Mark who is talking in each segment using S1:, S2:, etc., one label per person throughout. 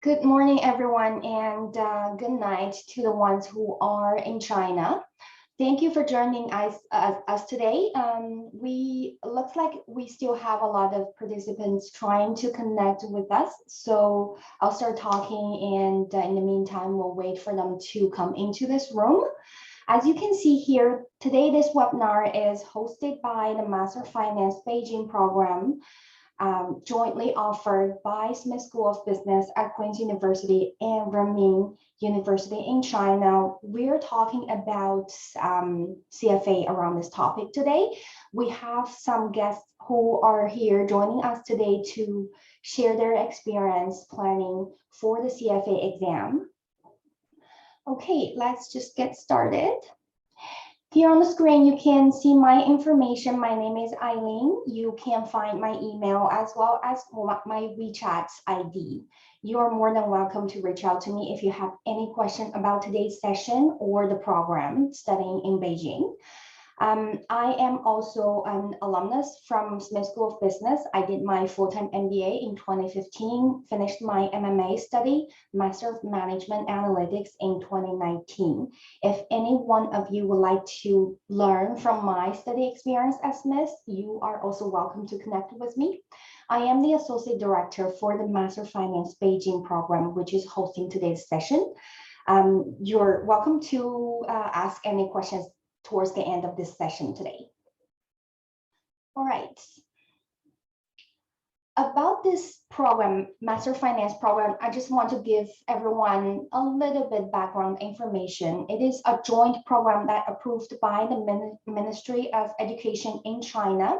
S1: Good morning, everyone, and good night to the ones who are in China. Thank you for joining us today. We looks like we still have a lot of participants trying to connect with us. So I'll start talking, and in the meantime, we'll wait for them to come into this room. As you can see here, today this webinar is hosted by the Master Finance Beijing program, jointly offered by Smith School of Business at Queen's University and Renmin University in China. We're talking about CFA around this topic today. We have some guests who are here joining us today to share their experience planning for the CFA exam. Okay, let's just get started. Here on the screen, you can see my information. My name is Eileen. You can find my email as well as my WeChat ID. You are more than welcome to reach out to me if you have any question about today's session or the program studying in Beijing. I am also an alumnus from Smith School of Business. I did my full-time MBA in 2015, finished my MMA study, Master of Management Analytics in 2019. If any one of you would like to learn from my study experience at Smith, you are also welcome to connect with me. I am the Associate Director for the Master Finance Beijing program, which is hosting today's session. You're welcome to ask any questions towards the end of this session today. All right. About this program, Master Finance program, I just want to give everyone a little bit background information. It is a joint program that approved by the Ministry of Education in China,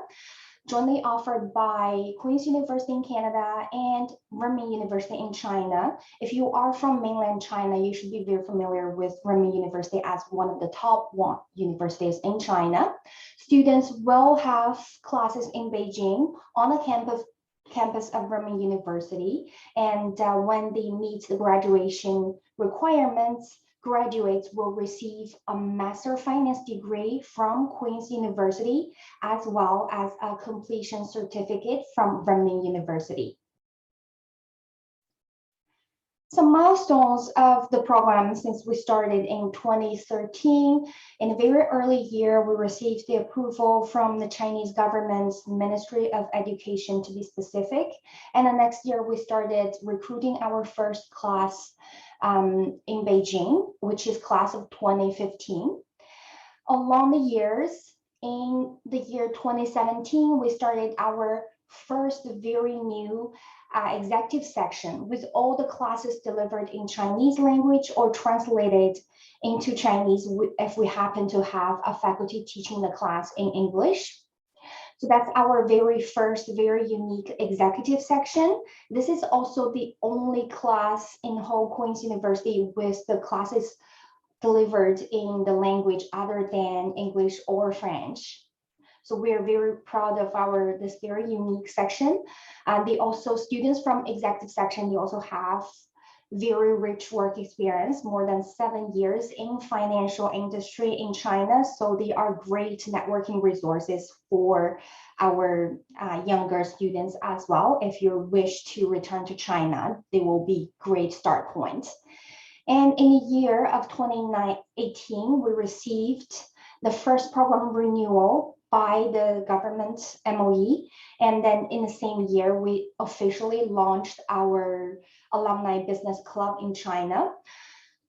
S1: jointly offered by Queen's University in Canada and Renmin University in China. If you are from mainland China, you should be very familiar with Renmin University as one of the top universities in China. Students will have classes in Beijing on the campus of Renmin University. And when they meet the graduation requirements, graduates will receive a Master Finance degree from Queen's University, as well as a completion certificate from Renmin University. Some milestones of the program since we started in 2013. In a very early year, we received the approval from the Chinese government's Ministry of Education, to be specific. And the next year, we started recruiting our first class in Beijing, which is class of 2015. Along the years, in the year 2017, we started our first very new executive section with all the classes delivered in Chinese language or translated into Chinese if we happen to have a faculty teaching the class in English. So that's our very first, very unique executive section. This is also the only class in whole Queen's University with the classes delivered in the language other than English or French. So we're very proud of this very unique section. They also, students from executive section, they also have very rich work experience, more than 7 years in financial industry in China. So they are great networking resources for our younger students as well. If you wish to return to China, they will be great start points. And in the year of 2018, we received the first program renewal by the government MOE. And then in the same year, we officially launched our alumni business club in China.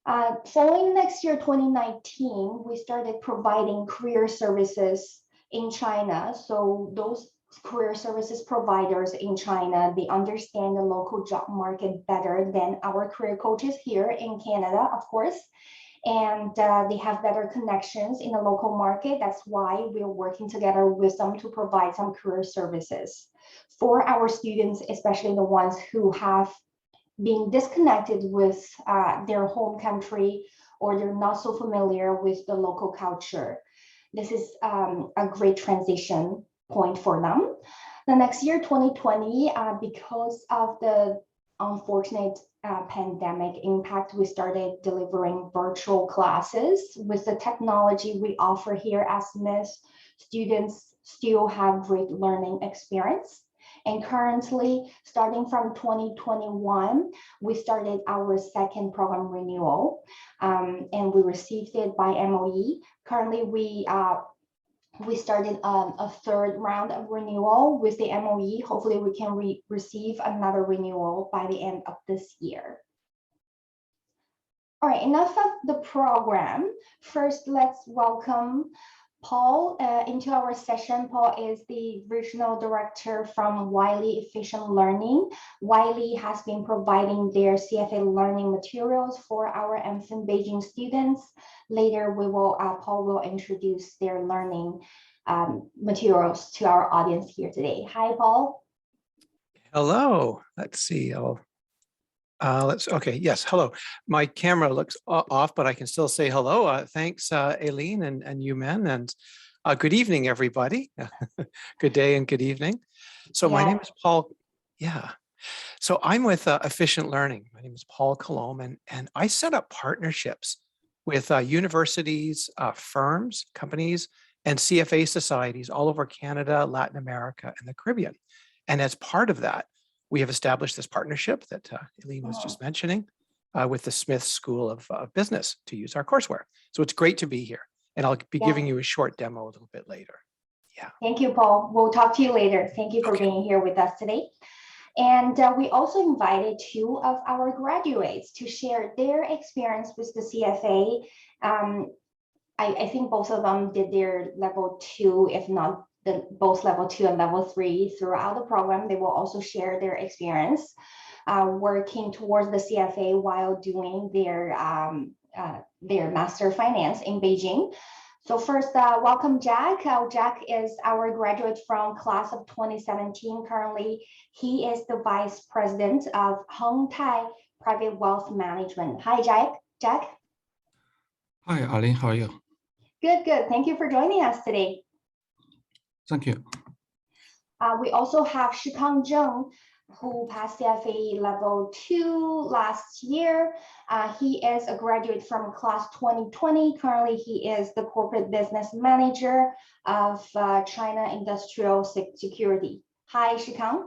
S1: Following next year, 2019, we started providing career services in China. So those career services providers in China, they understand the local job market better than our career coaches here in Canada, of course. And they have better connections in the local market. That's why we're working together with them to provide some career services for our students, especially the ones who have been disconnected with their home country, or they're not so familiar with the local culture. This is a great transition point for them. The next year, 2020, because of the unfortunate pandemic impact, we started delivering virtual classes. With the technology we offer here at Smith, students still have great learning experience. And currently, starting from 2021, we started our second program renewal, and we received it by MOE. Currently, we started a third round of renewal with the MOE. Hopefully, we can receive another renewal by the end of this year. All right, enough of the program. First, let's welcome Paul into our session. Paul is the regional director from Wiley Efficient Learning. Wiley has been providing their CFA learning materials for our MFIN Beijing students. Later, Paul will introduce their learning materials to our audience here today. Hi, Paul.
S2: Hello. Let's see. Okay. Yes. Hello. My camera looks off, but I can still say hello. Thanks, Aileen and Yumen, and good evening, everybody. Good day and good evening. So my name is Paul. Yeah. So I'm with Efficient Learning. My name is Paul Coulombe, and I set up partnerships with universities, firms, companies, and CFA societies all over Canada, Latin America, and the Caribbean. And as part of that, we have established this partnership that Eileen was just mentioning with the Smith School of Business to use our courseware. So it's great to be here. And I'll be giving you a short demo a little bit later. Yeah.
S1: Thank you, Paul. We'll talk to you later. Thank you for being here with us today. And we also invited 2 of our graduates to share their experience with the CFA. I think both of them did their level 2, if not both level 2 and level 3 throughout the program. They will also share their experience working towards the CFA while doing their Master Finance in Beijing. So first, welcome Jack. Jack is our graduate from class of 2017. Currently, he is the Vice President of Hong Tai Private Wealth Management. Hi, Jack.
S3: Hi, Arlene. How are you?
S1: Good. Thank you for joining us today.
S3: Thank you.
S1: We also have Shikang Zheng, who passed CFA Level 2 last year. He is a graduate from class 2020. Currently, he is the Corporate Business Manager of China Industrial Security. Hi, Shikang.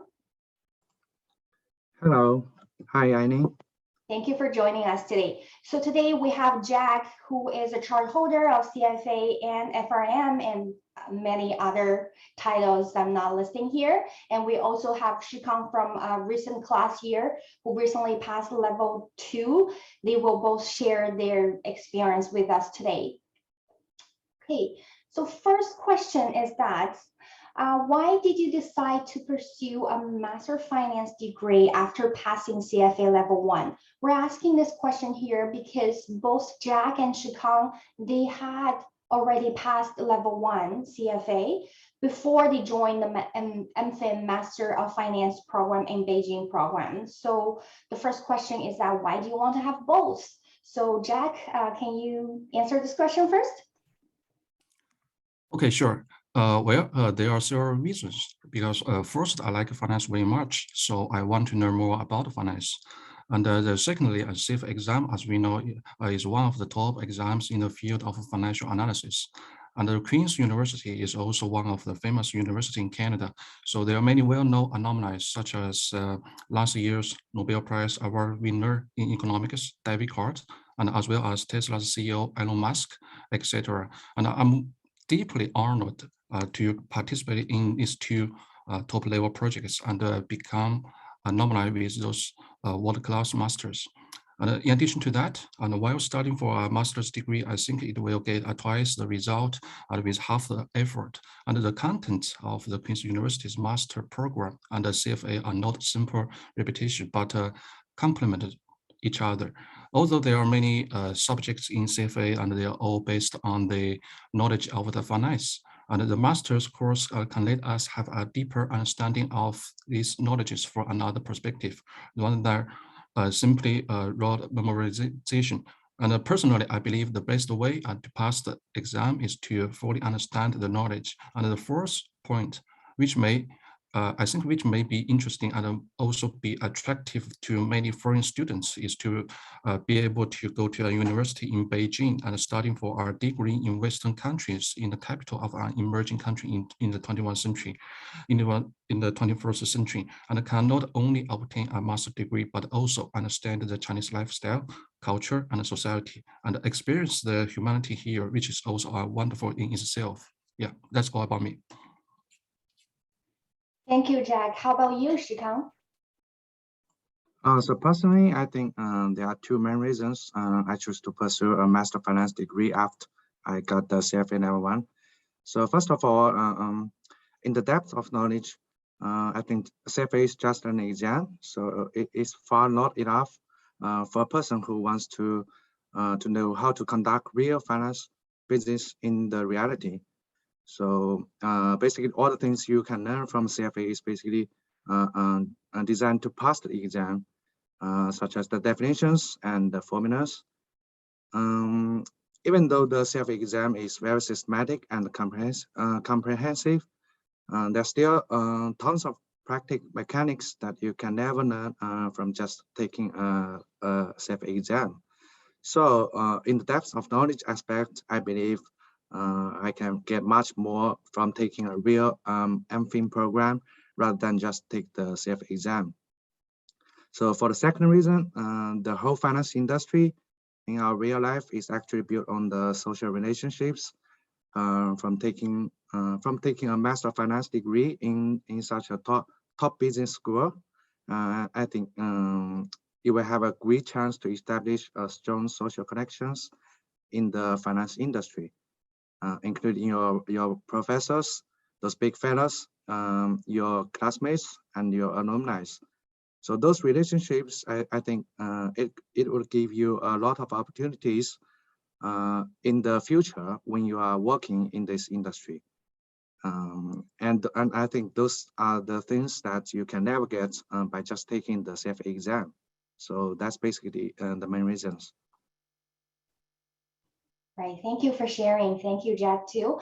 S4: Hello. Hi, Aileen.
S1: Thank you for joining us today. So today we have Jack, who is a chart holder of CFA and FRM and many other titles I'm not listing here. And we also have Shikang from a recent class year who recently passed level 2. They will both share their experience with us today. Okay, so first question is that, why did you decide to pursue a Master Finance degree after passing CFA Level 1? We're asking this question here because both Jack and Shikang, they had already passed Level 1 CFA before they joined the MFIN Master of Finance program in Beijing program. So the first question is that, why do you want to have both? So Jack, can you answer this question first?
S3: Okay, sure. There are several reasons. Because first, I like finance very much, so I want to learn more about finance. And secondly, a CFA exam, as we know, is one of the top exams in the field of financial analysis. And the Queen's University is also one of the famous universities in Canada. So there are many well-known alumni, such as last year's Nobel Prize Award winner in economics, David Card, and as well as Tesla's CEO, Elon Musk, etc. And I'm deeply honored to participate in these 2 top-level projects and become alumni with those world-class masters. And in addition to that, and while studying for a master's degree, I think it will get twice the result and with half the effort. And the content of the Queen's University's master program and the CFA are not simple repetition, but complement each other. Although there are many subjects in CFA and they are all based on the knowledge of the finance, and the master's course can let us have a deeper understanding of these knowledges from another perspective, rather than simply rote memorization. And personally, I believe the best way to pass the exam is to fully understand the knowledge. And the first point, which may I think which may be interesting and also be attractive to many foreign students is to be able to go to a university in Beijing and studying for our degree in Western countries in the capital of an emerging country in the 21st century, in the 21st century, and can not only obtain a master's degree, but also understand the Chinese lifestyle, culture, and society, and experience the humanity here, which is also wonderful in itself. Yeah, that's all about me.
S1: Thank you, Jack. How about you, Shikang?
S4: So personally, I think there are two main reasons I chose to pursue a master finance degree after I got the CFA Level I. So first of all, in the depth of knowledge, I think CFA is just an exam, so it is far not enough for a person who wants to know how to conduct real finance business in the reality. So basically, all the things you can learn from CFA is basically designed to pass the exam, such as the definitions and the formulas. Even though the CFA exam is very systematic and comprehensive, there's still tons of practical mechanics that you can never learn from just taking a CFA exam. So in the depth of knowledge aspect, I believe I can get much more from taking a real MFIN program rather than just take the CFA exam. So for the second reason, the whole finance industry in our real life is actually built on the social relationships. From taking a master of finance degree in such a top business school, I think you will have a great chance to establish strong social connections in the finance industry, including your professors, those big fellows, your classmates, and your alumni. So those relationships, I think it will give you a lot of opportunities in the future when you are working in this industry. And I think those are the things that you can never get by just taking the CFA exam. So that's basically the main reasons.
S1: Right, thank you for sharing. Thank you, Jack, too.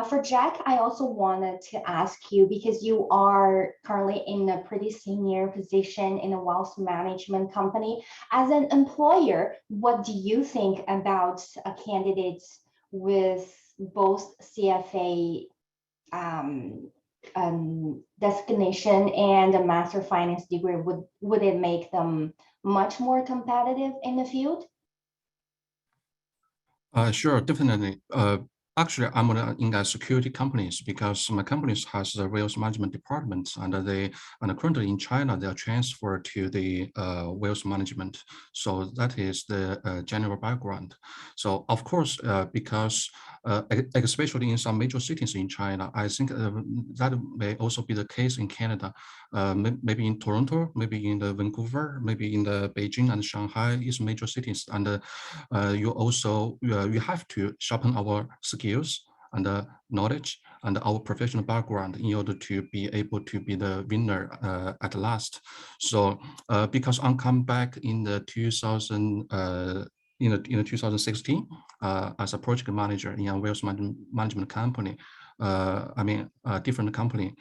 S1: For Jack, I also wanted to ask you, because you are currently in a pretty senior position in a wealth management company. As an employer, what do you think about candidates with both CFA designation and a master finance degree? Would it make them much more competitive in the field?
S3: Sure, definitely. Actually, I'm in the security companies because my companies has the wealth management department, and currently in China they are transferred to the wealth management. So that is the general background. So of course, because especially in some major cities in China, I think that may also be the case in Canada. Maybe in Toronto, maybe in the Vancouver, maybe in the Beijing and Shanghai is major cities, and you also you have to sharpen our skills and knowledge and our professional background in order to be able to be the winner at last. So because I come back in the 2016 as a project manager in a wealth management company. I mean, a different company.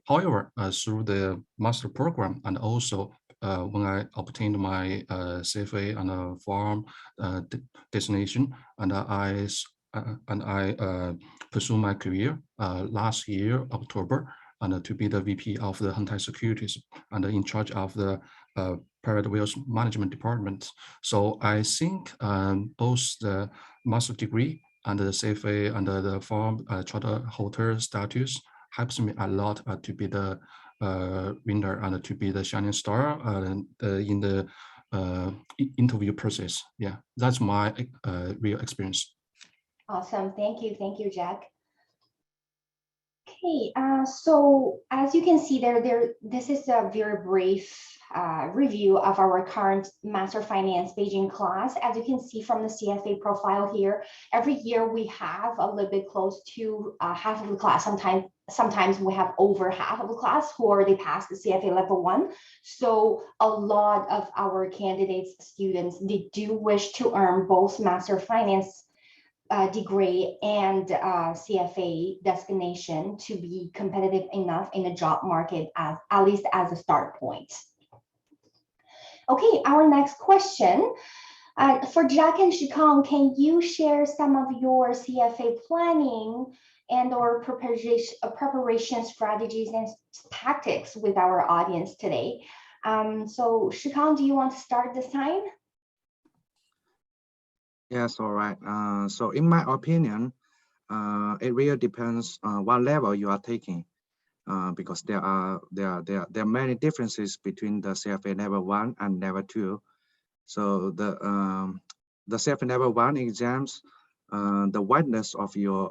S3: However, through the master program and also when I obtained my CFA and farm designation, and I pursue my career last year, October, and to be the VP of the Hentai Securities and in charge of the private wealth management department. So I think both the master degree and the CFA and the farm charter holder status helps me a lot to be the winner and to be the shining star in the interview process. Yeah, that's my real experience.
S1: Awesome. Thank you, Jack. Okay, so as you can see this is a very brief review of our current Master Finance Beijing class. As you can see from the CFA profile here, every year we have a little bit close to half of the class. Sometimes we have over half of the class who already passed the CFA Level I. So a lot of our candidates, students, they do wish to earn both Master Finance degree and CFA designation to be competitive enough in the job market at least as a start point. Okay, our next question. For Jack and Shikang, can you share some of your CFA planning and or preparation strategies and tactics with our audience today? So Shikang, do you want to start this time?
S4: Yes, all right. So in my opinion, it really depends on what level you are taking, because there are many differences between the CFA Level 1 and Level 2. So the CFA Level 1 exams, the wideness of your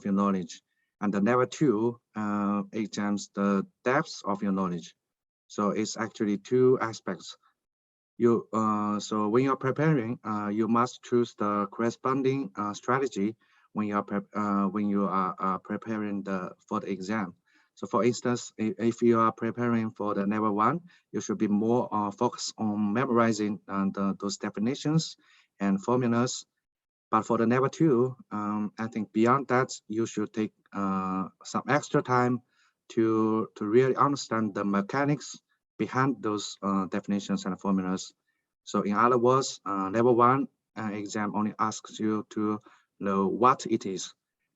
S4: knowledge, and the Level 2 exams, the depth of your knowledge. So it's actually two aspects. So when you're preparing, you must choose the corresponding strategy when you are preparing for the exam. So for instance, if you are preparing for the Level 1, you should be more focused on memorizing those definitions and formulas. But for the Level 2, I think beyond that, you should take some extra time to really understand the mechanics behind those definitions and formulas. So in other words, Level 1 exam only asks you to know what it is,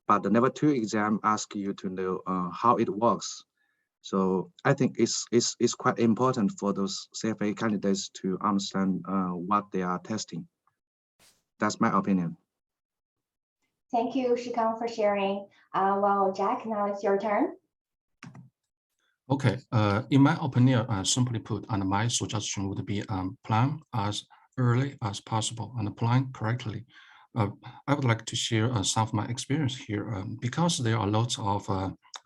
S4: but the Level 2 exam asks you to know how it works. So I think it's quite important for those CFA candidates to understand what they are testing. That's my opinion.
S1: Thank you, Shikang, for sharing. Well, Jack, now it's your turn.
S3: Okay, in my opinion, simply put, and my suggestion would be plan as early as possible and plan correctly. I would like to share some of my experience here because there are lots of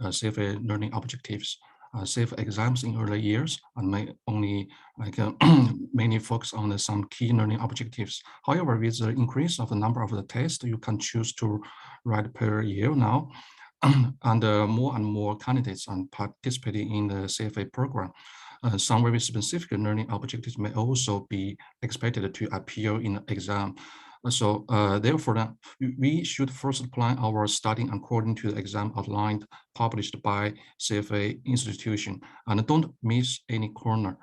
S3: CFA learning objectives. CFA exams in early years and may only mainly focus on some key learning objectives. However, with the increase of the number of the tests you can choose to write per year now, and more and more candidates are participating in the CFA program. Some very specific learning objectives may also be expected to appear in the exam. So therefore, we should first plan our studying according to the exam outlined published by CFA institution, and don't miss any corner.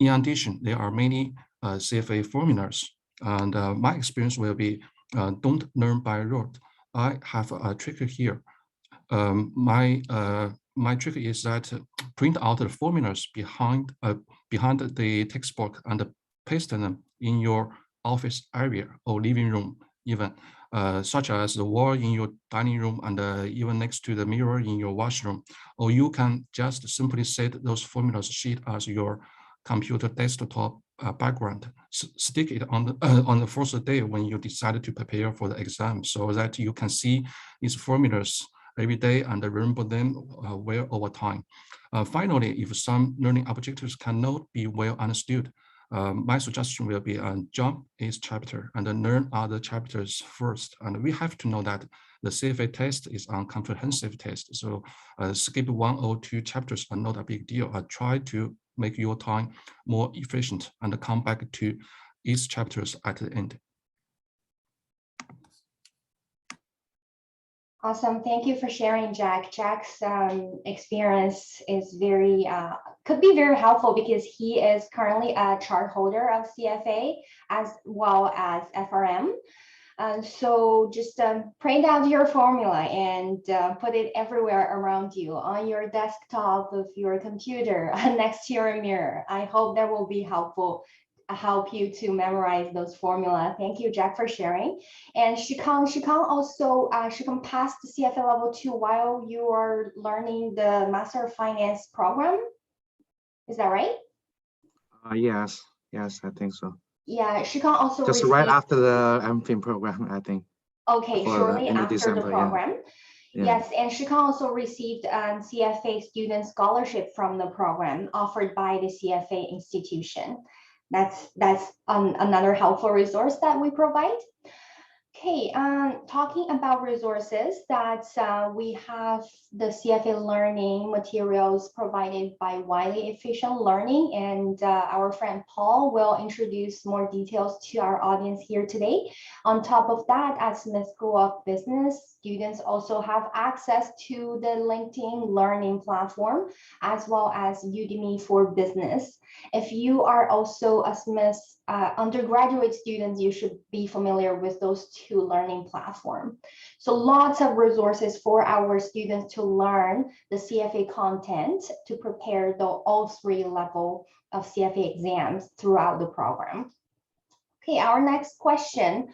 S3: In addition, there are many CFA formulas, and my experience will be don't learn by rote. I have a trick here. My trick is that print out the formulas behind the textbook and paste them in your office area or living room, even such as the wall in your dining room and even next to the mirror in your washroom. Or you can just simply set those formulas sheet as your computer desktop background. Stick it on the first day when you decided to prepare for the exam, so that you can see these formulas every day and remember them well over time. Finally, if some learning objectives cannot be well understood, my suggestion will be jump each chapter and then learn other chapters first. And we have to know that the CFA test is a comprehensive test. So skip 1 or 2 chapters are not a big deal. Try to make your time more efficient and come back to each chapters at the end.
S1: Awesome. Thank you for sharing, Jack. Jack's experience is very, could be very helpful because he is currently a chart holder of CFA as well as FRM. So just print out your formula and put it everywhere around you, on your desktop, of your computer, next to your mirror. I hope that will be helpful, help you to memorize those formula. Thank you, Jack, for sharing. And Shikang also, Shikang passed the CFA Level 2 while you are learning the Master of Finance program. Is that right?
S4: Yes, I think so.
S1: Yeah, Shikang also
S4: just
S1: received...
S4: right after the MFIN program, I think.
S1: Okay, shortly after December, the program.
S4: Yeah.
S1: Yes, and Shikang also received a CFA student scholarship from the program offered by the CFA institution. That's another helpful resource that we provide. Okay, Okay, talking about resources, that we have the CFA learning materials provided by Wiley Efficient Learning, and our friend Paul will introduce more details to our audience here today. On top of that, at Smith School of Business, students also have access to the LinkedIn learning platform, as well as Udemy for Business. If you are also a Smith undergraduate student, you should be familiar with those two learning platforms. So lots of resources for our students to learn the CFA content to prepare all three levels of CFA exams throughout the program. Okay, our next question: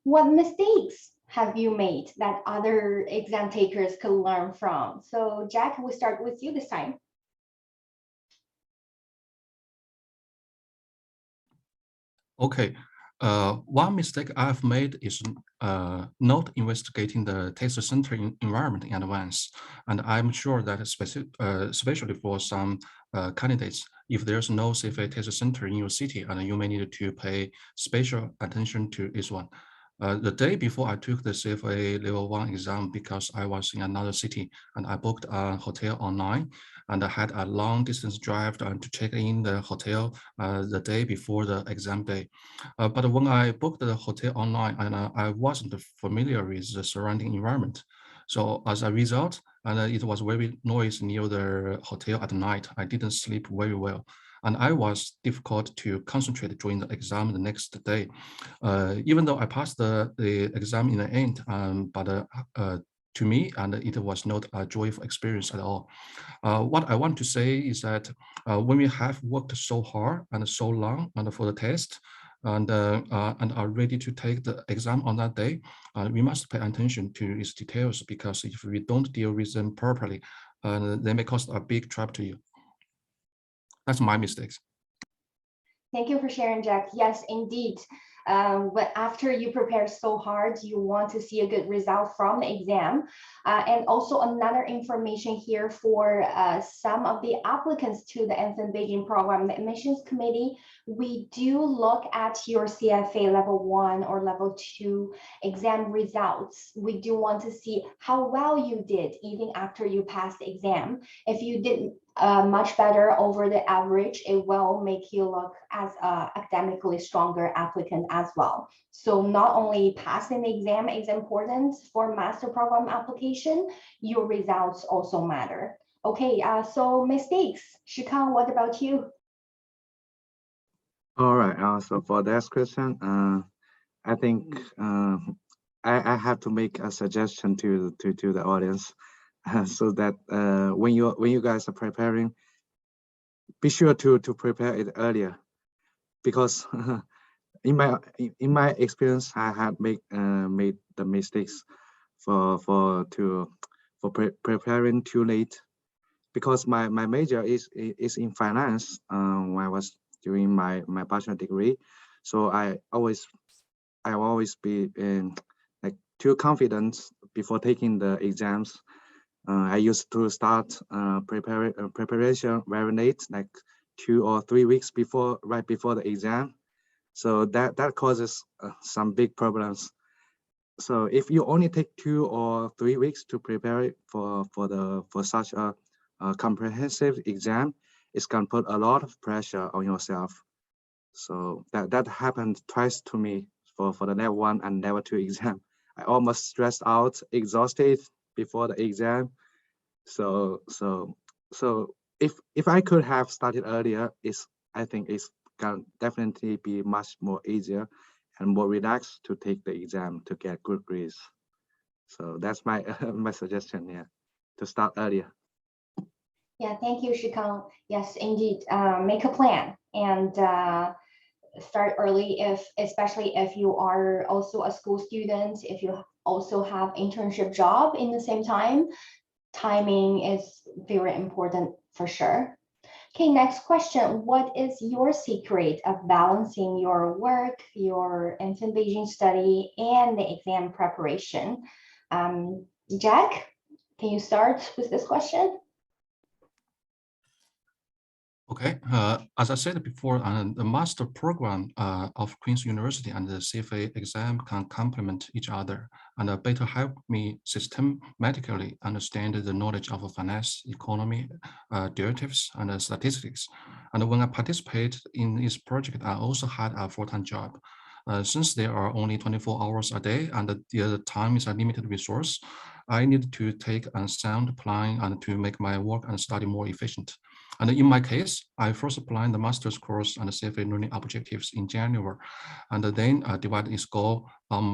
S1: what mistakes have you made that other exam takers could learn from? So Jack, we start with you this time.
S3: Okay, one mistake I've made is not investigating the test center environment in advance. And I'm sure that especially for some candidates, if there's no CFA test center in your city, and you may need to pay special attention to this one. The day before I took the CFA Level I exam, because I was in another city and I booked a hotel online, and I had a long distance drive to check in the hotel the day before the exam day. But when I booked the hotel online, and I wasn't familiar with the surrounding environment. So as a result, and it was very noisy near the hotel at night. I didn't sleep very well. And I was difficult to concentrate during the exam the next day. Even though I passed the exam in the end, but to me, and it was not a joyful experience at all. What I want to say is that when we have worked so hard and so long and for the test, and are ready to take the exam on that day, we must pay attention to these details, because if we don't deal with them properly, they may cause a big trouble to you. That's my mistakes.
S1: Thank you for sharing, Jack. Yes, indeed. But after you prepare so hard, you want to see a good result from the exam. And also another information here for some of the applicants to the MFIN Beijing program, the admissions committee, we do look at your CFA Level I or Level II exam results. We do want to see how well you did even after you passed the exam. If you did much better over the average, it will make you look as an academically stronger applicant as well. So not only passing the exam is important for master program application, your results also matter. Okay, so mistakes. Shikang, what about you?
S4: All right. So for that question, I think I have to make a suggestion to the audience, so that when you guys are preparing, be sure to prepare it earlier, because in my experience, I had made the mistakes for preparing too late, because my major is in finance when I was doing my bachelor degree. So I always be like too confident before taking the exams. I used to start preparation very late, like 2 or 3 weeks right before the exam. So that causes some big problems. So if you only take 2 or 3 weeks to prepare it for such a comprehensive exam, it's gonna put a lot of pressure on yourself. So that happened twice to me for the Level 1 and Level 2 exam. I almost stressed out, exhausted before the exam. So if I could have started earlier, I think it's can definitely be much more easier and more relaxed to take the exam to get good grades. So that's my my suggestion, yeah, to start earlier.
S1: Yeah, thank you, Shikang. Yes, indeed. Make a plan and start early, especially if you are also a school student, if you also have internship job in the same time. Timing is very important for sure. Okay, next question. What is your secret of balancing your work, your MFIN Beijing study, and the exam preparation? Jack, can you start with this question?
S3: Okay, as I said before, the master program of Queen's University and the CFA exam can complement each other and better help me systematically understand the knowledge of finance, economy, derivatives, and statistics. And when I participated in this project, I also had a full-time job. Since there are only 24 hours a day and the time is a limited resource, I need to take a sound plan and to make my work and study more efficient. And in my case, I first planned the master's course and the CFA learning objectives in January, and then divide its goal on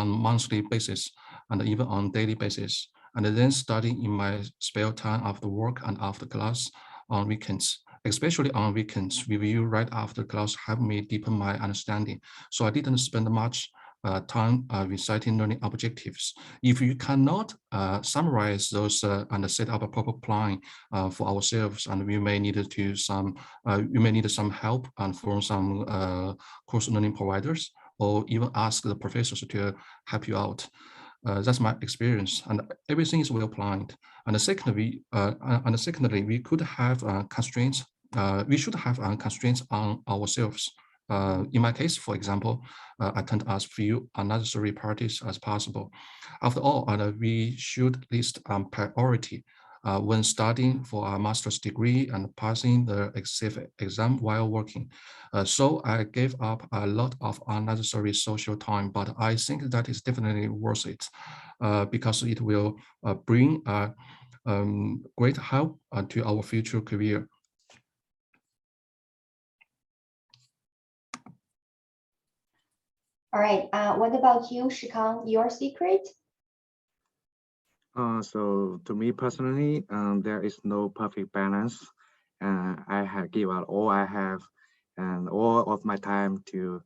S3: monthly basis and even on daily basis, and then study in my spare time after work and after class on weekends. Especially on weekends, review right after class helped me deepen my understanding. So I didn't spend much time reciting learning objectives. If you cannot summarize those and set up a proper plan for ourselves, and we may need some help and from some course learning providers, or even ask the professors to help you out. That's my experience, and everything is well planned. And secondly, we could have constraints. We should have constraints on ourselves. In my case, for example, I tend to ask few unnecessary parties as possible. After all, we should list priority when studying for a master's degree and passing the CFA exam while working. So I gave up a lot of unnecessary social time, but I think that is definitely worth it because it will bring great help to our future career.
S1: All right, what about you, Shikang, your secret?
S4: So to me personally, there is no perfect balance. I have given out all I have and all of my time to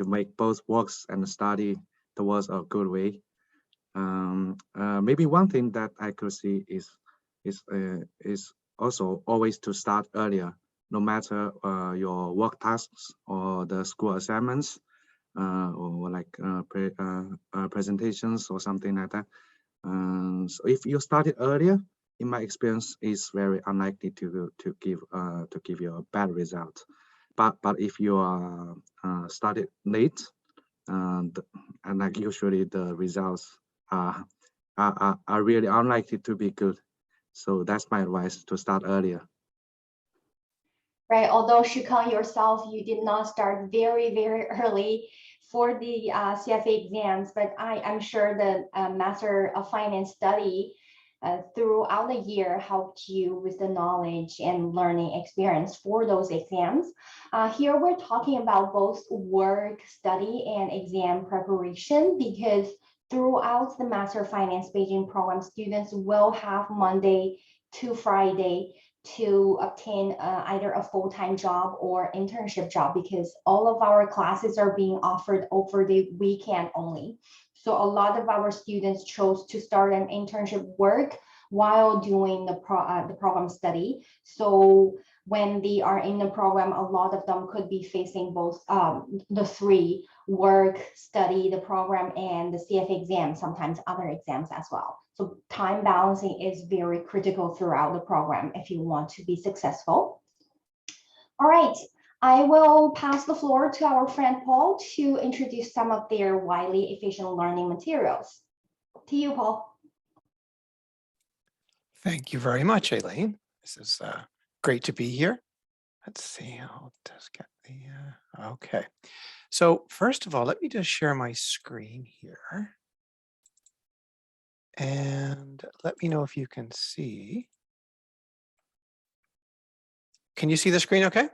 S4: make both works and study towards a good way. Maybe one thing that I could see is also always to start earlier, no matter your work tasks or the school assignments or like presentations or something like that. So if you started earlier, in my experience, it's very unlikely to give you a bad result. But if you are started late, and like usually the results are really unlikely to be good. So that's my advice, to start earlier.
S1: Right, although Shikang yourself, you did not start very, very early for the CFA exams, but I'm sure the Master of Finance study throughout the year helped you with the knowledge and learning experience for those exams. Here we're talking about both work, study, and exam preparation, because throughout the Master of Finance Beijing program, students will have Monday to Friday to obtain either a full-time job or internship job, because all of our classes are being offered over the weekend only. So a lot of our students chose to start an internship work while doing the program study. So when they are in the program, a lot of them could be facing both the three: work, study, the program, and the CFA exam, sometimes other exams as well. So time balancing is very critical throughout the program if you want to be successful. All right, I will pass the floor to our friend Paul to introduce some of their Wiley efficient learning materials. To you, Paul.
S2: Thank you very much, Aileen. This is great to be here. Let's see, I'll just get the, okay. So first of all, let me just share my screen here. And let me know if you can see. Can you see the screen okay?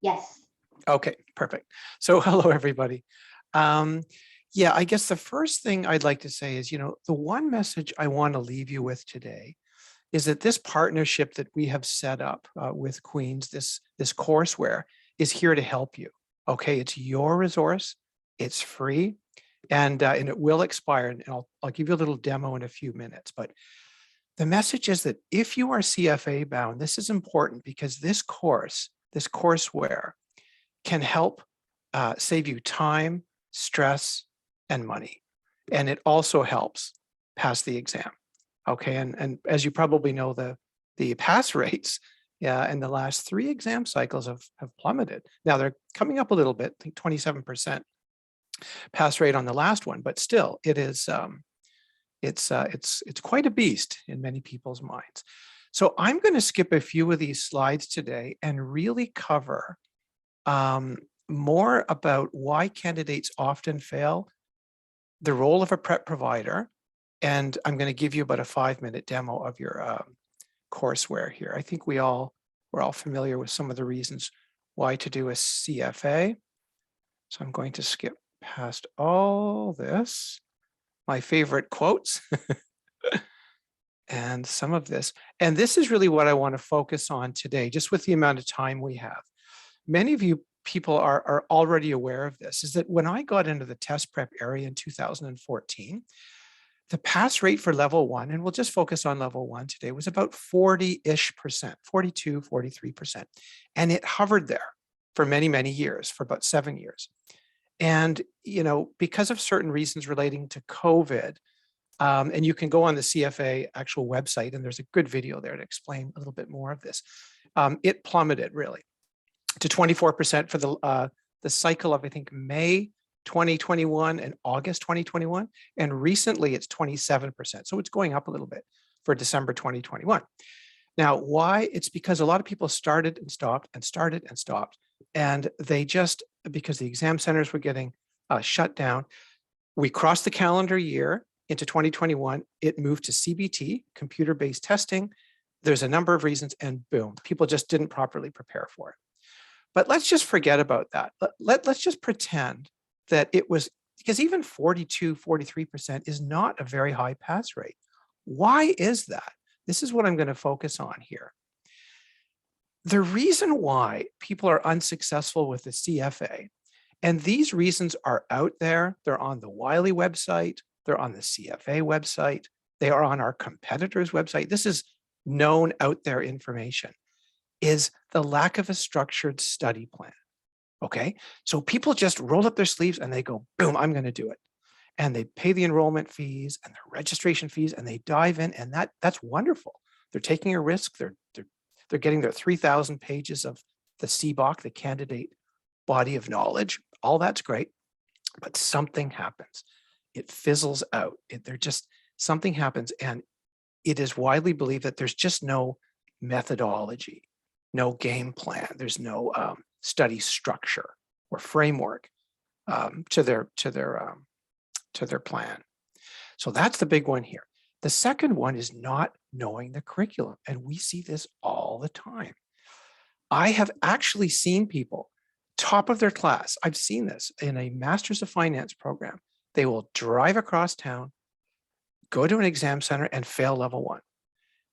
S1: Yes.
S2: Okay, perfect. So hello, everybody. Yeah, I guess the first thing I'd like to say is, the one message I want to leave you with today is that this partnership that we have set up with Queen's, this courseware, is here to help you. Okay, it's your resource, it's free, and it will expire. And I'll give you a little demo in a few minutes. But the message is that if you are CFA bound, this is important, because this courseware can help save you time, stress, and money. And it also helps pass the exam. Okay, and as you probably know, the pass rates Yeah, and the last 3 exam cycles have plummeted. Now they're coming up a little bit, I think 27% pass rate on the last one, but still it is it's quite a beast in many people's minds. So I'm going to skip a few of these slides today and really cover more about why candidates often fail, the role of a prep provider, and I'm going to give you about a 5-minute demo of your courseware here. I think we're all familiar with some of the reasons why to do a CFA. So I'm going to skip past all this, my favorite quotes, and some of this. And this is really what I want to focus on today, just with the amount of time we have. Many of you people are already aware of this, is that when I got into the test prep area in 2014, the pass rate for level 1, and we'll just focus on level 1 today, was about 40-ish%, 42, 43%. And it hovered there for many, many years, for about 7 years. And, you know, because of certain reasons relating to COVID, and you can go on the CFA actual website, and there's a good video there to explain a little bit more of this. It plummeted really to 24% for the cycle of, I think, May 2021 and August 2021. And recently it's 27%. So it's going up a little bit for December 2021. Now, why? It's because a lot of people started and stopped and started and stopped. And they just, because the exam centers were getting shut down, we crossed the calendar year into 2021. It moved to CBT, computer-based testing. There's a number of reasons, and boom, people just didn't properly prepare for it. But let's just forget about that. Let's just pretend that it was, because even 42, 43% is not a very high pass rate. Why is that? This is what I'm going to focus on here. The reason why people are unsuccessful with the CFA, and these reasons are out there, they're on the Wiley website, they're on the CFA website, they are on our competitors' website. This is known out there information, is the lack of a structured study plan. Okay, so people just roll up their sleeves and they go, boom, I'm going to do it. And they pay the enrollment fees and the registration fees, and they dive in, and that's wonderful. They're taking a risk. They're getting their 3,000 pages of the CBOC, the candidate body of knowledge. All that's great, but something happens. It fizzles out. Something happens, and it is widely believed that there's just no methodology, no game plan. There's no study structure or framework to their plan. So that's the big one here. The second one is not knowing the curriculum, and we see this all the time. I have actually seen people, top of their class, I've seen this in a Master's of Finance program. They will drive across town, go to an exam center, and fail level 1.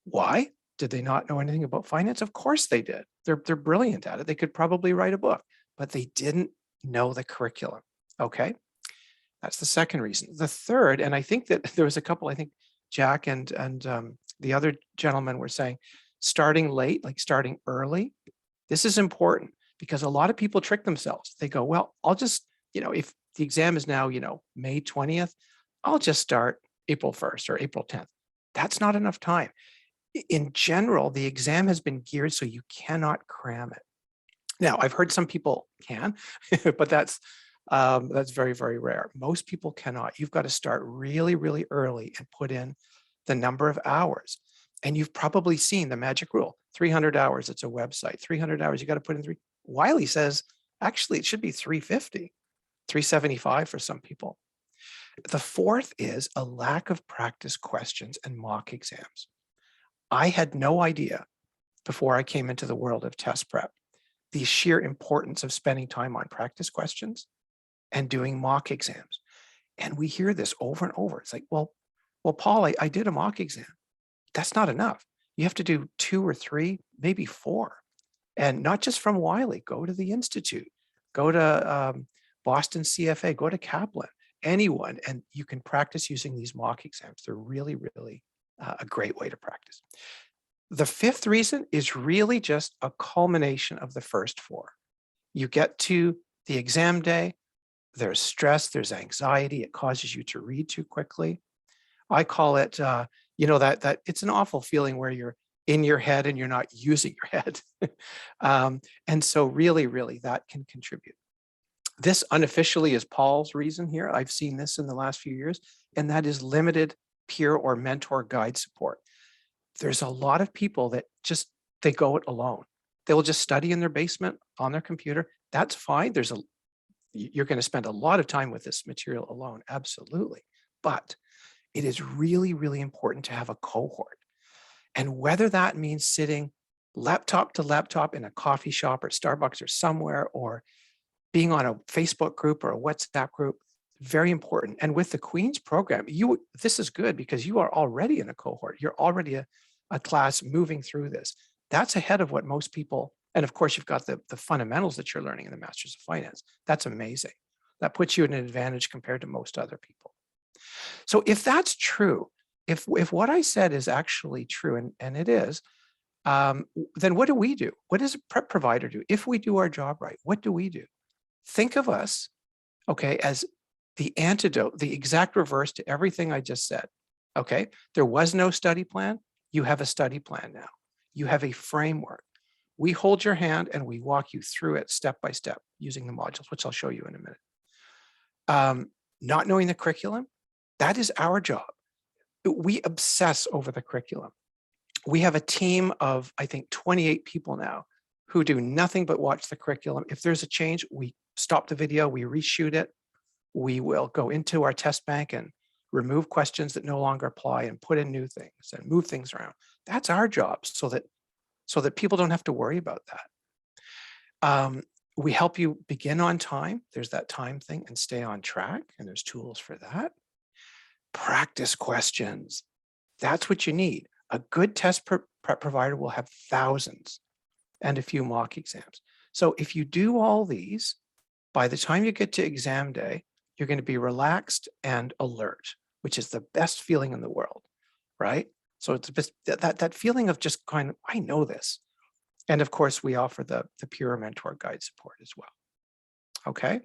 S2: Why? Did they not know anything about finance? Of course they did. They're brilliant at it. They could probably write a book, but they didn't know the curriculum. Okay, that's the second reason. The third, and I think that there was a couple, I think Jack and the other gentleman were saying, starting late, like starting early. This is important because a lot of people trick themselves. They go, well, I'll just, if the exam is now, May 20th, I'll just start April 1st or April 10th. That's not enough time. In general, the exam has been geared so you cannot cram it. Now, I've heard some people can, but that's very, very rare. Most people cannot. You've got to start really, really early and put in the number of hours. And you've probably seen the magic rule, 300 hours, it's a website, 300 hours, you got to put in Wiley says, actually, it should be 350, 375 for some people. The fourth is a lack of practice questions and mock exams. I had no idea before I came into the world of test prep, the sheer importance of spending time on practice questions and doing mock exams. And we hear this over and over. It's like, well, Paul, I did a mock exam. That's not enough. You have to do 2 or 3, maybe 4. And not just from Wiley, go to the Institute, go to Boston CFA, go to Kaplan, anyone, and you can practice using these mock exams. They're really, really a great way to practice. The fifth reason is really just a culmination of the first 4. You get to the exam day, there's stress, there's anxiety, it causes you to read too quickly. I call it, that it's an awful feeling where in your head and you're not using your head. And so really, that can contribute. This unofficially is Paul's reason here. I've seen this in the last few years, and that is limited peer or mentor guide support. There's a lot of people that just, they go it alone. They will just study in their basement on their computer. That's fine. You're going to spend a lot of time with this material alone, absolutely. But it is really important to have a cohort. And whether that means sitting laptop to laptop in a coffee shop or Starbucks or somewhere, or being on a Facebook group or a WhatsApp group, very important. And with the Queen's program, this is good because you are already in a cohort. You're already a class moving through this. That's ahead of what most people, and of course, you've got the fundamentals that you're learning in the Masters of Finance. That's amazing. That puts you at an advantage compared to most other people. So if that's true, if what I said is actually true, and it is, then what do we do? What does a prep provider do? If we do our job right, what do we do? Think of us, okay, as the antidote, the exact reverse to everything I just said. Okay, there was no study plan. You have a study plan now. You have a framework. We hold your hand and we walk you through it step by step using the modules, which I'll show you in a minute. Not knowing the curriculum, that is our job. We obsess over the curriculum. We have a team of, I think, 28 people now who do nothing but watch the curriculum. If there's a change, we stop the video, we reshoot it. We will go into our test bank and remove questions that no longer apply and put in new things and move things around. That's our job, so that people don't have to worry about that. We help you begin on time. There's that time thing, and stay on track, and there's tools for that. Practice questions. That's what you need. A good test prep provider will have thousands and a few mock exams. So if you do all these, by the time you get to exam day, you're going to be relaxed and alert, which is the best feeling in the world, right? So it's just that feeling of just kind of, I know this. And of course, we offer the peer mentor guide support as well. Okay,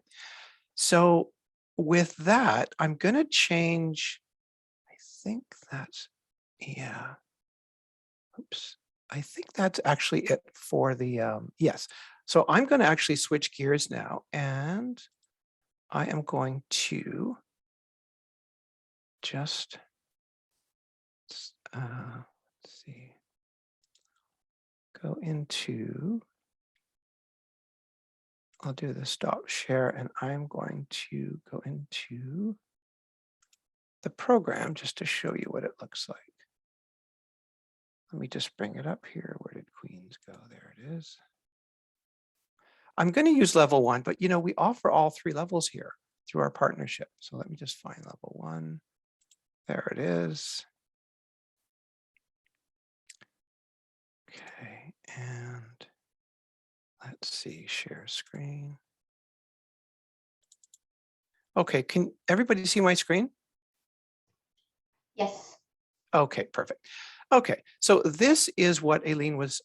S2: so with that, I'm going to change. I think that's, yeah. Oops. I think that's actually it for the, yes. So I'm going to actually switch gears now, and I am going to just, let's see, go into, I'll do the stop share, and I'm going to go into the program just to show you what it looks like. Let me just bring it up here. Where did Queens go? There it is. I'm going to use level 1, but you know, we offer all 3 levels here through our partnership. So let me just find level 1. There it is. Okay, and let's see, share screen. Okay, can everybody see my screen?
S1: Yes.
S2: Okay, perfect. Okay, so this is what Aileen was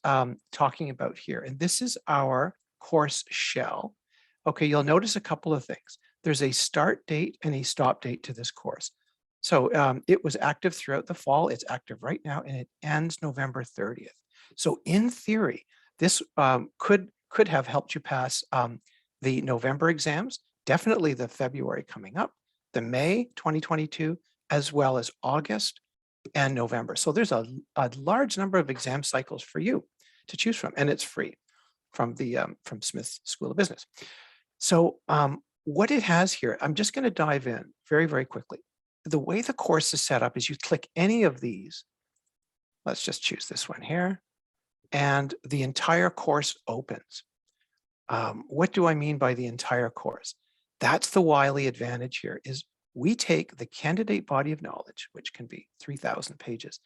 S2: talking about here, and this is our course shell. Okay, you'll notice a couple of things. There's a start date and a stop date to this course. So it was active throughout the fall. It's active right now, and it ends November 30th. So in theory, this could have helped you pass the November exams, definitely the February coming up, the May 2022, as well as August and November. So there's a large number of exam cycles for you to choose from, and it's free from the from Smith School of Business. So what it has here, I'm just going to dive in very quickly. The way the course is set up is you click any of these. Let's just choose this one here, and the entire course opens. What do I mean by the entire course? That's the Wiley advantage here, is we take the candidate body of knowledge, which can be 3,000 pages,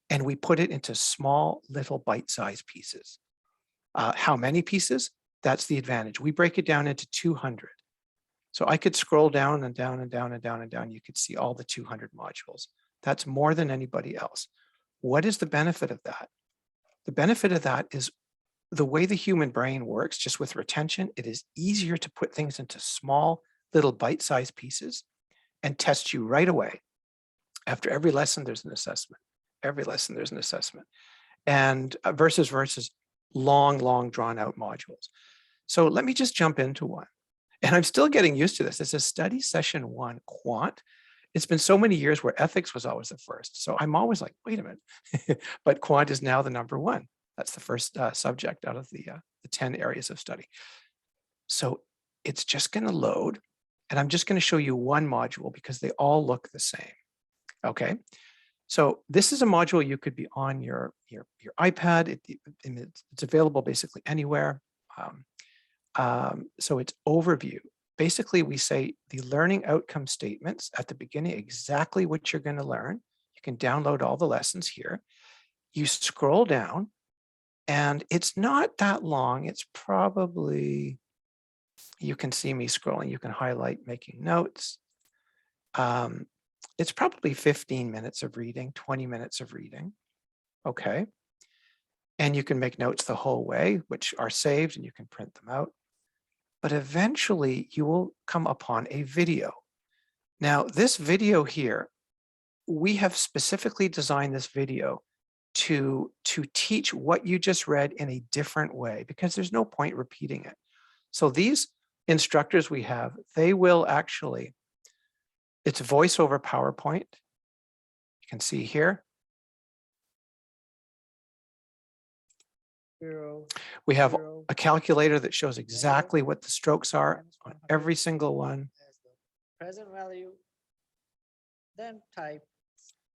S2: and we put it into small little bite-sized pieces. How many pieces? That's the advantage. We break it down into 200. So I could scroll down and down and down and down and down. You could see all the 200 modules. That's more than anybody else. What is the benefit of that? The benefit of that is the way the human brain works, just with retention. It is easier to put things into small little bite-sized pieces and test you right away. After every lesson, there's an assessment. Every lesson, there's an assessment. and versus long drawn out modules. So let me just jump into one. And I'm still getting used to this. This is study session 1 quant. It's been so many years where ethics was always the first. So I'm always like, wait a minute, but quant is now the #1. That's the first subject out of the 10 areas of study. So it's just going to load, and I'm just going to show you one module because they all look the same. Okay. So this is a module you could be on your iPad. It's available basically anywhere. So it's overview. Basically, we say the learning outcome statements at the beginning, exactly what you're going to learn. You can download all the lessons here. You scroll down, and it's not that long. It's probably, you can see me scrolling. You can highlight, making notes. It's probably 15 minutes of reading, 20 minutes of reading. Okay. And you can make notes the whole way, which are saved, and you can print them out. But eventually you will come upon a video. Now, this video here, we have specifically designed this video to teach what you just read in a different way, because there's no point repeating it. So these instructors we have, they will actually, it's voice over PowerPoint. You can see here. We have a calculator that shows exactly what the strokes are on every single one.
S5: Present value, then type.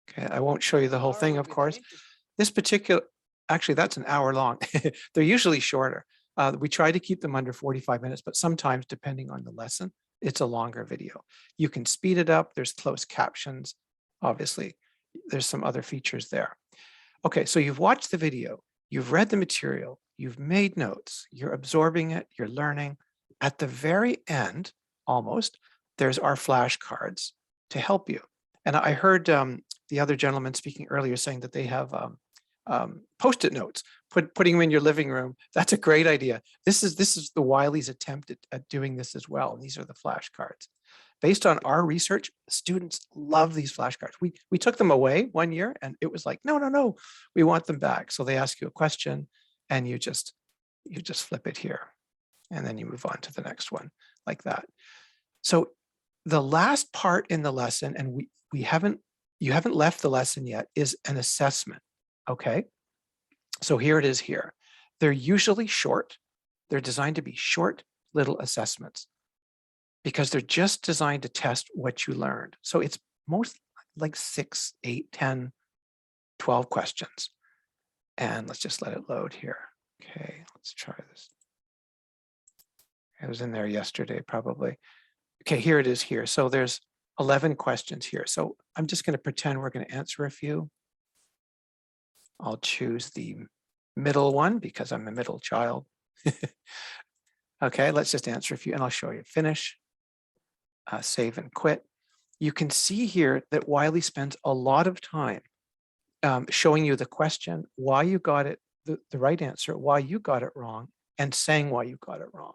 S2: Okay, I won't show you the whole thing, of course. This particular, actually, that's an hour long. They're usually shorter. We try to keep them under 45 minutes, but sometimes, depending on the lesson, it's a longer video. You can speed it up. There's closed captions. Obviously, there's some other features there. Okay, so you've watched the video. You've read the material, you've made notes, you're absorbing it, you're learning. At the very end, almost, there's our flashcards to help you. And I heard the other gentleman speaking earlier saying that they have Post-it notes, putting them in your living room. That's a great idea. This is the Wiley's attempt at doing this as well. And these are the flashcards. Based on our research, students love these flashcards. We took them away one year, and it was like, no, we want them back. So they ask you a question, and you just flip it here, and then you move on to the next one like that. So the last part in the lesson, and you haven't left the lesson yet, is an assessment. Okay, so here it is here. They're usually short. They're designed to be short little assessments, because they're just designed to test what you learned. So it's most like 6, 8, 10, 12 questions. And let's just let it load here. Okay, let's try this. It was in there yesterday, probably. Okay, here it is here. So there's 11 questions here. So I'm just going to pretend we're going to answer a few. I'll choose the middle one because I'm a middle child. Okay, let's just answer a few, and I'll show you. Finish. Save and quit. You can see here that Wiley spends a lot of time showing you the question, why you got it, the right answer, why you got it wrong, and saying why you got it wrong.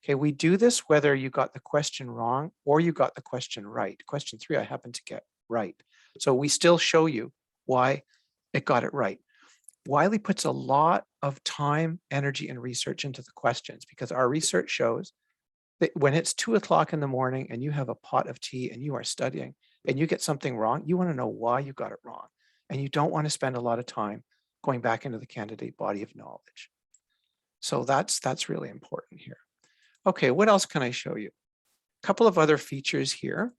S2: Okay, we do this whether you got the question wrong or you got the question right. Question 3, I happen to get right. So we still show you why it got it right. Wiley puts a lot of time, energy, and research into the questions, because our research shows that when it's 2 o'clock in the morning and you have a pot of tea and you are studying and you get something wrong, you want to know why you got it wrong. And you don't want to spend a lot of time going back into the candidate body of knowledge. So that's really important here. Okay, what else can I show you? A couple of other features here.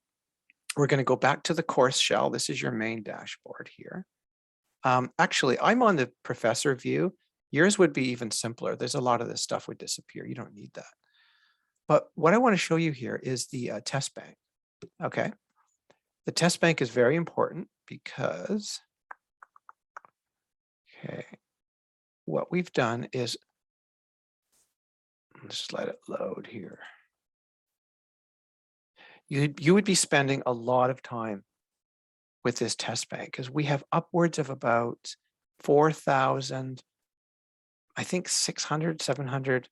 S2: We're going to go back to the course shell. This is your main dashboard here. Actually, I'm on the professor view. Yours would be even simpler. There's a lot of this stuff would disappear. You don't need that. But what I want to show you here is the test bank. Okay. The test bank is very important because, okay, what we've done is, let's just let it load here. You would be spending a lot of time with this test bank because we have upwards of about 4,000, I think 600, 700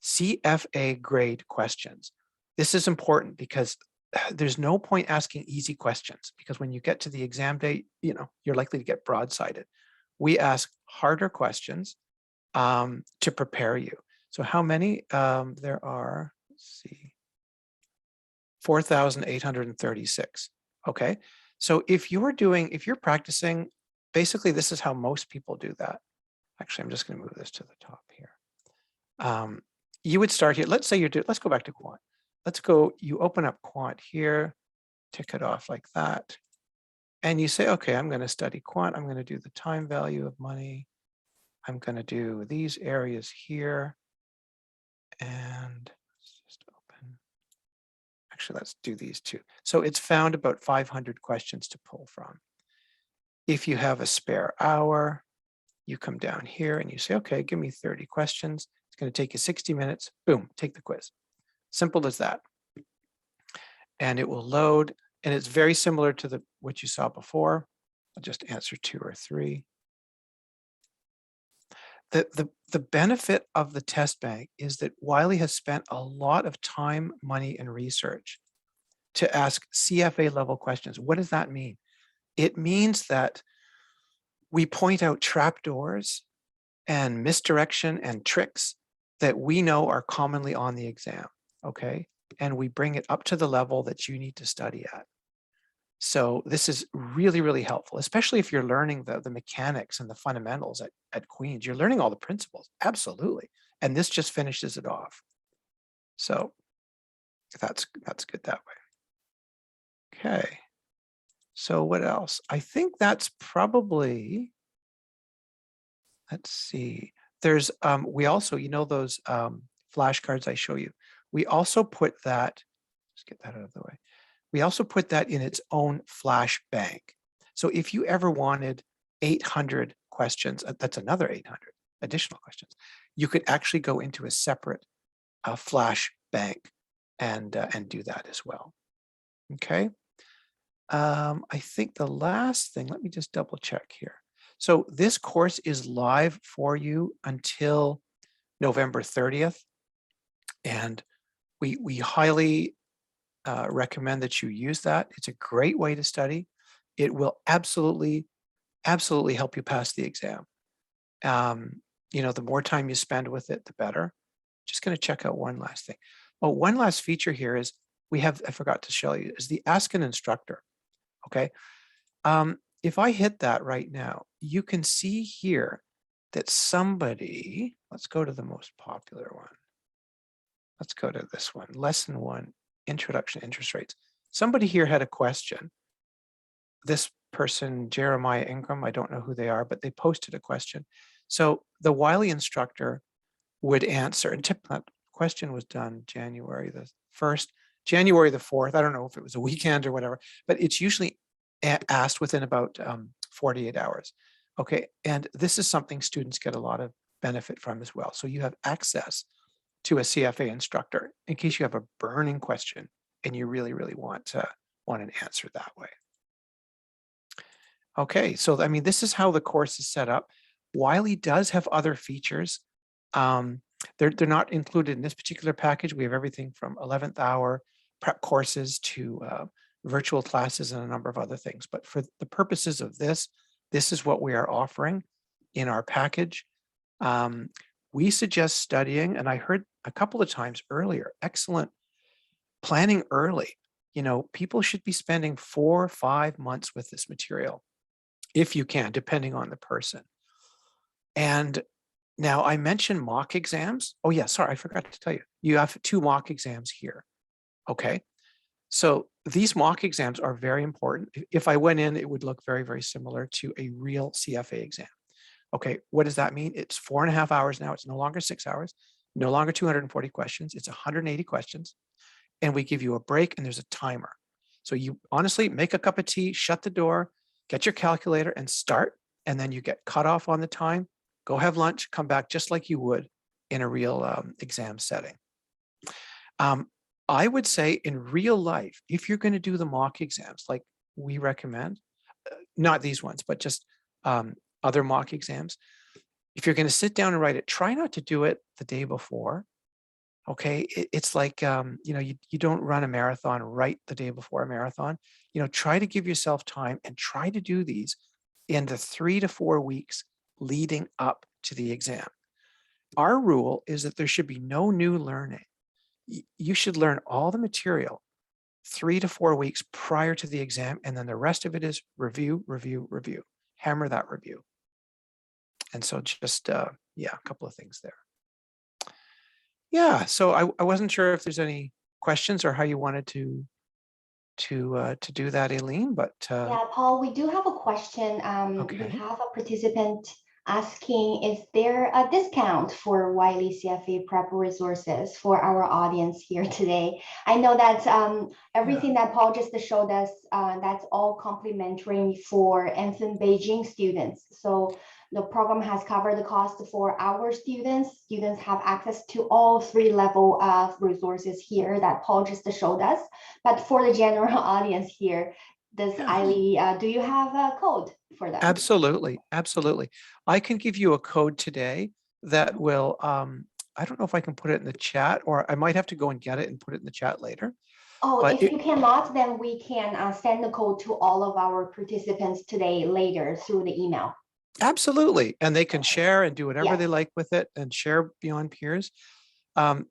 S2: CFA grade questions. This is important because there's no point asking easy questions, because when you get to the exam date, you're likely to get broadsided. we ask harder questions to prepare you. So how many? There are, let's see, 4,836. Okay. So if you're practicing, basically this is how most people do that. Actually, I'm just going to move this to the top here. You would start here. Let's say let's go back to quant. You open up quant here, tick it off like that. And you say, okay, I'm going to study quant. I'm going to do the time value of money. I'm going to do these areas here. And let's just open. Actually, let's do these two. So it's found about 500 questions to pull from. If you have a spare hour, you come down here and you say, okay, give me 30 questions. It's going to take you 60 minutes. Boom, take the quiz. Simple as that. And it will load. And it's very similar to what you saw before. I'll just answer 2 or 3. The benefit of the test bank is that Wiley has spent a lot of time, money, and research to ask CFA level questions. What does that mean? It means that we point out trapdoors and misdirection and tricks that we know are commonly on the exam, okay? And we bring it up to the level that you need to study at. So this is really, really helpful, especially if you're learning the mechanics and the fundamentals at Queen's. You're learning all the principles, absolutely. And this just finishes it off. So that's good that way. Okay. So what else? I think that's probably, let's see. There's, we also, those flashcards I show you, we also put that, let's get that out of the way. We also put that in its own flash bank. So if you ever wanted 800 questions, that's another 800 additional questions, you could actually go into a separate flash bank and do that as well. Okay. I think the last thing, let me just double check here. So this course is live for you until November 30th. And we highly recommend that you use that. It's a great way to study. It will absolutely help you pass the exam. The more time you spend with it, the better. Just going to check out one last thing. Oh, one last feature here is I forgot to show you, is the Ask an Instructor. Okay. If I hit that right now, you can see here that somebody, let's go to the most popular one. Let's go to this one, lesson 1, Introduction to Interest Rates. Somebody here had a question. This person, Jeremiah Ingram, I don't know who they are, but they posted a question. So the Wiley instructor would answer, and that question was done January the 1st, January the 4th. I don't know if it was a weekend or whatever, but it's usually asked within about 48 hours. Okay, and this is something students get a lot of benefit from as well. So you have access to a CFA instructor in case you have a burning question and you really, really want an answer that way. Okay, so I mean, this is how the course is set up. Wiley does have other features. They're not included in this particular package. We have everything from 11th hour prep courses to virtual classes and a number of other things. But for the purposes of this is what we are offering in our package. We suggest studying, and I heard a couple of times earlier, excellent planning early. People should be spending 4 or 5 months with this material, if you can, depending on the person. And now I mentioned mock exams. Oh yeah, sorry, I forgot to tell you. You have 2 mock exams here. Okay, so these mock exams are very important. If I went in, it would look very, very similar to a real CFA exam. Okay, what does that mean? It's 4.5 hours now. It's no longer 6 hours, no longer 240 questions. It's 180 questions. And we give you a break and there's a timer. So you honestly make a cup of tea, shut the door, get your calculator and start. And then you get cut off on the time, go have lunch, come back just like you would in a real exam setting. I would say in real life, if you're going to do the mock exams, like we recommend, not these ones, but just other mock exams, if you're going to sit down and write it, try not to do it the day before. Okay, it's like, you don't run a marathon right the day before a marathon. Try to give yourself time and try to do these in the 3 to 4 weeks leading up to the exam. Our rule is that there should be no new learning. You should learn all the material 3 to 4 weeks prior to the exam, and then the rest of it is review, review, review. Hammer that review. And so just, yeah, a couple of things there. Yeah, so I wasn't sure if there's any questions or how you wanted to do that, Aileen, but
S1: Yeah, Paul, we do have a question. We
S2: okay.
S1: have a participant asking, is there a discount for Wiley CFA prep resources for our audience here today? I know that everything that Paul just showed us, that's all complimentary for MFIN Beijing students. So the program has covered the cost for our students. Students have access to all 3 levels of resources here that Paul just showed us. But for the general audience here, do you have a code for that?
S2: Absolutely, absolutely. I can give you a code today that will, I don't know if I can put it in the chat, or I might have to go and get it and put it in the chat later.
S1: Oh,
S2: but
S1: if you cannot, then we can send the code to all of our participants today later through the email.
S2: Absolutely. And they can share and do whatever they
S1: Yes.
S2: like with it and share beyond peers.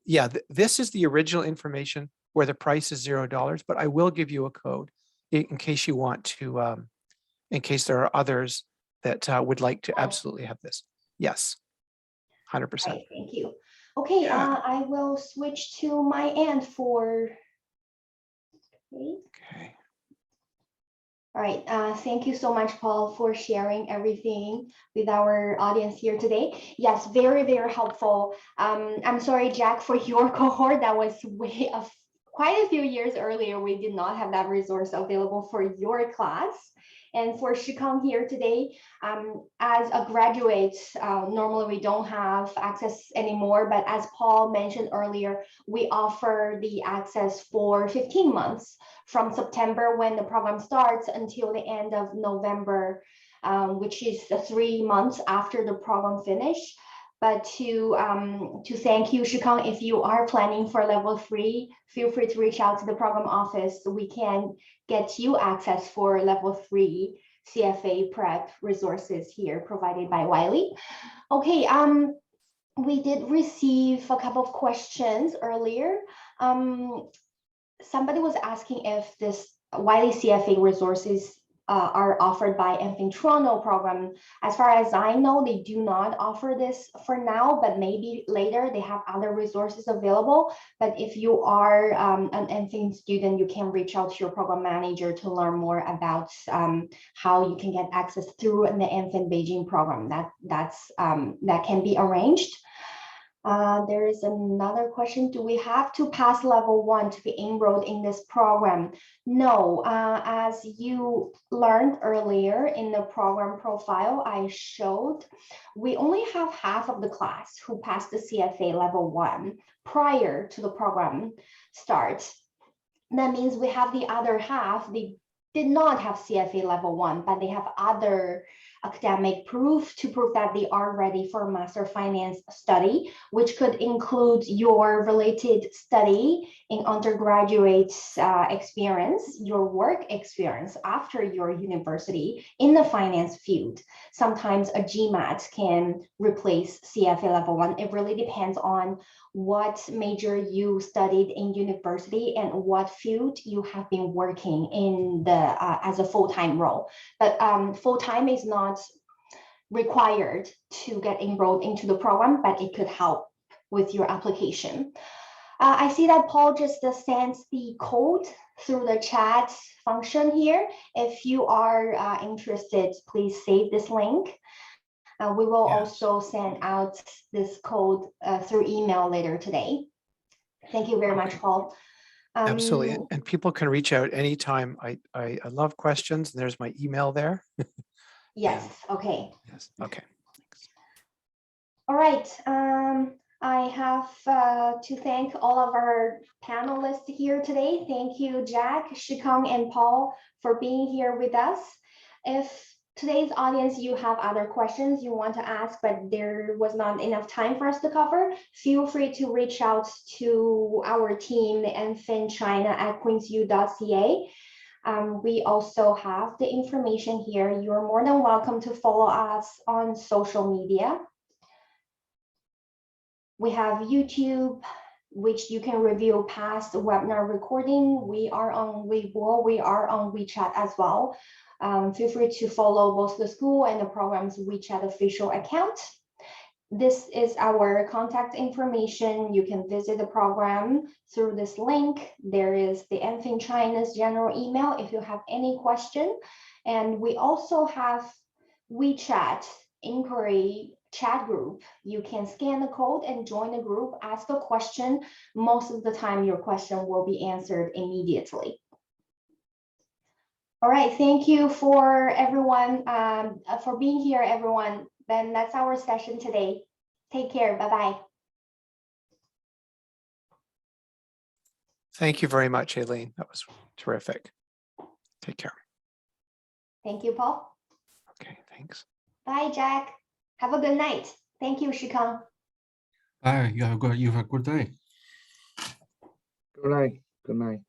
S2: Yeah, this is the original information where the price is $0, but I will give you a code in case you want to, in case there are others that would like to absolutely have this. Yes, 100%.
S1: Right, thank you. Okay,
S2: Yeah.
S1: I will switch to my end for.
S2: Okay.
S1: All right, thank you so much, Paul, for sharing everything with our audience here today. Yes, very, very helpful. I'm sorry, Jack, for your cohort. That was quite a few years earlier. We did not have that resource available for your class. And for Shikang here today, as a graduate, normally we don't have access anymore, but as Paul mentioned earlier, we offer the access for 15 months from September when the program starts until the end of November, which is 3 months after the program finish. But to thank you, Shikang, if you are planning for level 3, feel free to reach out to the program office. We can get you access for level 3 CFA prep resources here provided by Wiley. Okay, we did receive a couple of questions earlier. Somebody was asking if this Wiley CFA resources are offered by MFIN Toronto program. As far as I know, they do not offer this for now, but maybe later they have other resources available. But if you are an MFIN student, you can reach out to your program manager to learn more about how you can get access through the MFIN Beijing program. That can be arranged. There is another question. Do we have to pass level 1 to be enrolled in this program? No, as you learned earlier in the program profile I showed, we only have half of the class who passed the CFA level 1 prior to the program start. That means we have the other half, they did not have CFA level 1, but they have other academic proof to prove that they are ready for master finance study, which could include your related study in undergraduate experience, your work experience after your university in the finance field. Sometimes a GMAT can replace CFA level 1. It really depends on what major you studied in university and what field you have been working in the as a full-time role. But full-time is not required to get enrolled into the program, but it could help with your application. I see that Paul just sends the code through the chat function here. If you are interested, please save this link. We will also send out this code through email later today. Thank you very much, Paul.
S2: Absolutely. And people can reach out anytime. I love questions, and there's my email there.
S1: Yes, okay.
S2: Yes, okay. Thanks.
S1: All right. I have to thank all of our panelists here today. Thank you, Jack, Shikang, and Paul for being here with us. If today's audience, you have other questions you want to ask, but there was not enough time for us to cover, feel free to reach out to our team, the MFIN China at queensu.ca. We also have the information here. You're more than welcome to follow us on social media. We have YouTube, which you can review past webinar recording. We are on Weibo, we are on WeChat as well. Feel free to follow both the school and the program's WeChat official account. This is our contact information. You can visit the program through this link. There is the MFIN China's general email if you have any question. And we also have WeChat inquiry chat group. You can scan the code and join the group, ask a question. Most of the time, your question will be answered immediately. All right, thank you for everyone, for being here, everyone. Then that's our session today. Take care, bye-bye.
S2: Thank you very much, Aileen. That was terrific. Take care.
S1: Thank you, Paul.
S2: Okay, thanks.
S1: Bye, Jack. Have a good night. Thank you, Shikang.
S3: Bye. You have a good day.
S4: Good night. Good night.